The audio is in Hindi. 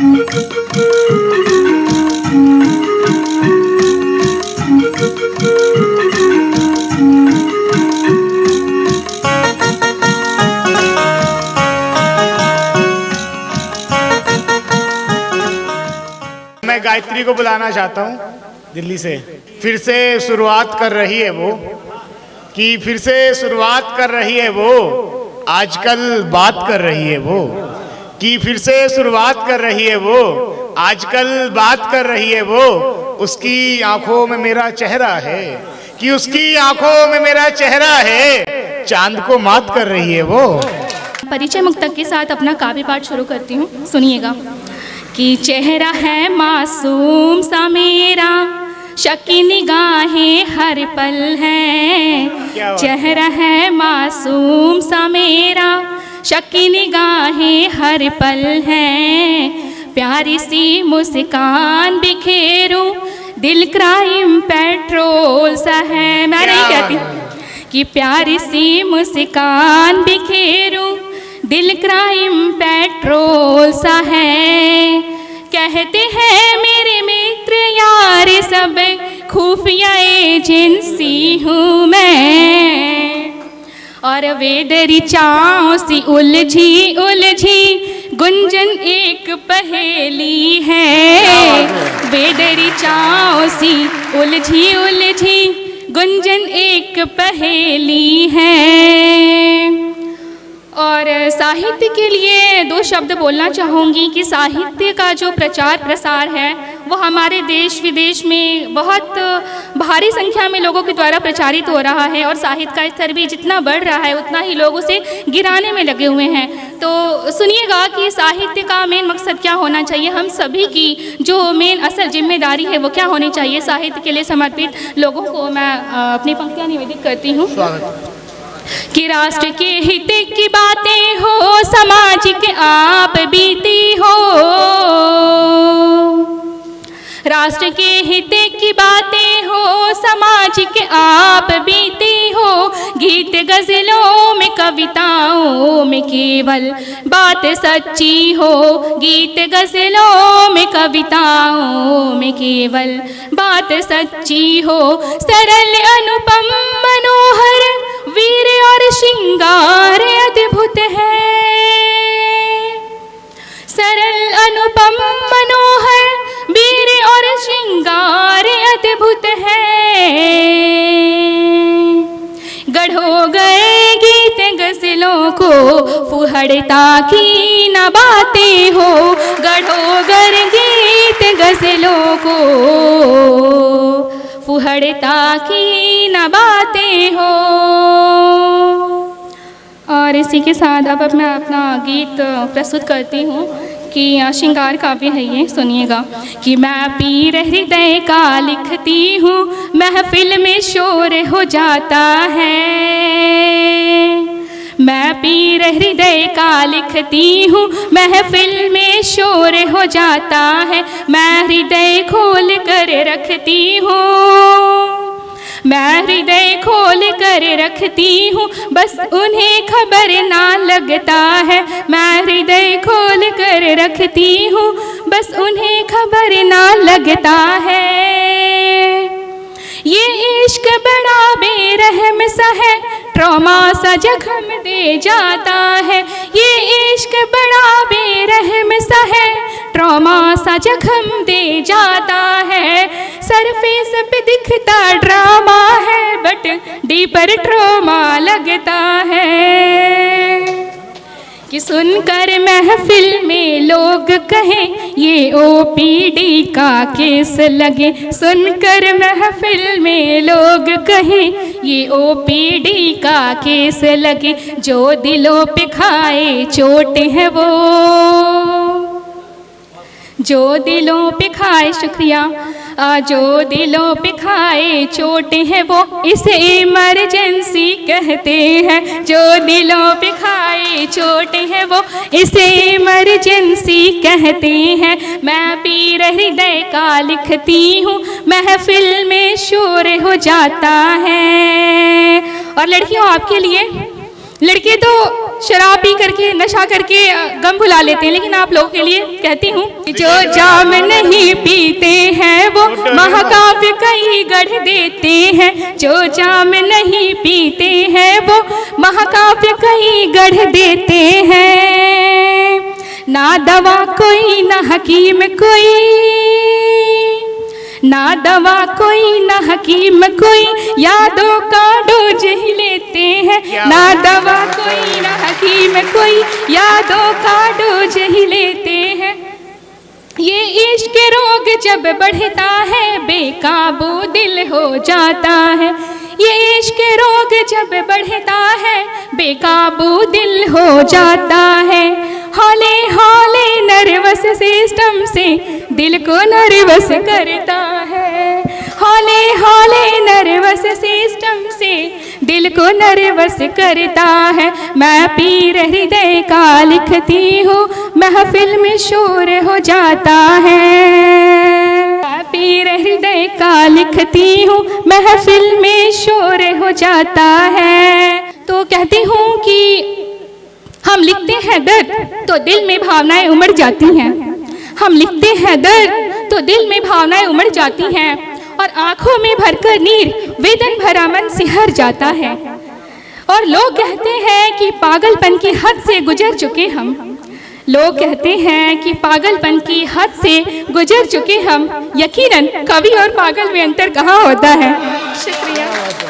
मैं गायत्री को बुलाना चाहता हूँ दिल्ली से। फिर से शुरुआत कर रही है वो, कि फिर से शुरुआत कर रही है वो, आजकल बात कर रही है वो, कि फिर से शुरुआत कर रही है वो, आजकल बात कर रही है वो। उसकी आंखों में मेरा चेहरा है, कि उसकी आंखों में मेरा चेहरा है, चांद को मात कर रही है वो। परिचय मुक्तक के साथ अपना काव्य पाठ शुरू करती हूँ, सुनिएगा। कि चेहरा है मासूम सा मेरा, शकी निगाहें हर पल है। चेहरा है मासूम सा मेरा, शकी निगाहें हर पल है। प्यारी सी मुस्कान बिखेरूं, दिल क्राइम पेट्रोल सा है। मैं नहीं कहती कि प्यारी सी मुस्कान बिखेरूं, दिल क्राइम पेट्रोल सा है। कहते हैं मेरे मित्र यार सब, खुफिया एजेंसी हूँ मैं। और वेदरी चाँव सी उलझी उलझी गुंजन एक पहेली है। वेदरी चाँव सी उलझी उलझी गुंजन एक पहेली है। और साहित्य के लिए दो शब्द बोलना चाहूँगी कि साहित्य का जो प्रचार प्रसार है वो हमारे देश विदेश में बहुत भारी संख्या में लोगों के द्वारा प्रचारित हो रहा है। और साहित्य का स्तर भी जितना बढ़ रहा है उतना ही लोग उसे गिराने में लगे हुए हैं। तो सुनिएगा कि साहित्य का मेन मकसद क्या होना चाहिए। हम सभी की जो मेन असल जिम्मेदारी है वो क्या होनी चाहिए। साहित्य के लिए समर्पित लोगों को मैं अपनी पंक्तियाँ निवेदित करती हूँ। कि राष्ट्र के हित की बातें हो, सामाजिक आप बीती हो। राष्ट्र के हित की बातें हो, सामाजिक आप बीती हो। गीत गजलों में कविताओं में केवल बात सच्ची हो। गीत गजलों में कविताओं में केवल बात सच्ची हो। सरल अनुपम मनोहर वीर और श्रृंगार अद्भुत है। सरल अनुपम मनोहर वीर और श्रृंगार अद्भुत है। गढ़ो गए गीत गजलों को फुहड़ता की न बातें हो। गढ़ो गए गीत गजलों को फुहड़ता की न बातें हो। और इसी के साथ अब मैं अपना गीत प्रस्तुत करती हूँ कि श्रृंगार काव्य है ये, सुनिएगा। कि मैं पीर हृदय का लिखती हूँ, महफिल में शोर हो जाता है। मैं पीर हृदय का लिखती हूँ, महफिल में शोर हो जाता है। मैं हृदय खोल कर रखती हूँ, मैं हृदय खोल कर रखती हूँ, बस उन्हें खबर ना लगता है। मैं हृदय खोल कर रखती हूँ, बस उन्हें खबर ना लगता है। ये इश्क बड़ा बेरहम सा है, ट्रॉमा सा जख्म दे जाता है। ये इश्क बड़ा बेरहम सा है, ट्रॉमा सा जख्म दे जाता है। सरफेस पे दिखता ड्रामा है, बट डीपर ट्रॉमा लगता है। कि सुनकर महफिल में लोग कहें ये ओपीडी का केस लगे। सुनकर महफिल में लोग कहें ये ओपीडी का केस लगे। जो दिलों पे खाए चोट है वो, जो दिलों पे खाए, शुक्रिया, जो दिलों पे खाए चोट है वो इसे इमरजेंसी कहते हैं। जो दिलों पे खाए चोट है वो इसे इमरजेंसी कहते हैं। मैं पीर हृदय का लिखती हूँ, महफिल में शोर हो जाता है। और लड़कियों, आपके लिए, लड़के तो शराब पी करके नशा करके गम भुला लेते हैं, लेकिन आप लोगों के लिए कहती हूँ, जो जाम नहीं पीते हैं वो महाकाव्य कई गढ़ देते हैं। जो जाम नहीं पीते हैं वो महाकाव्य कई गढ़ देते हैं। ना दवा कोई ना हकीम कोई, ना दवा कोई ना हकीम कोई, यादों का डोज ही लेते हैं। ना दवा कोई ना हकीम कोई, यादों का डोज ही लेते हैं। ये इश्क रोग जब बढ़ता है बेकाबू दिल हो जाता है। ये इश्क रोग जब बढ़ता है बेकाबू दिल हो जाता है। हौले हौले नर्वस सिस्टम से दिल को नर्वस करता है। हौले हौले नर्वस सिस्टम से दिल को नर्वस करता है। मैं पीर हृदय का लिखती हूँ, महफिल में शोर हो जाता है। मैं पीर हृदय का लिखती हूँ, महफिल में शोर हो जाता है। तो कहती हूँ कि हम लिखते हैं दर्द तो दिल में भावनाएं उमड़ जाती हैं। हम लिखते हैं दर्द तो दिल में भावनाएं उमड़ जाती हैं, और आंखों में भरकर नीर वेदन भरा मन सिहर जाता है। और लोग कहते हैं कि पागलपन की हद से गुजर चुके हम। लोग कहते हैं कि पागलपन की हद से गुजर चुके हम। यकीनन कवि और पागल में अंतर कहाँ होता है। शुक्रिया।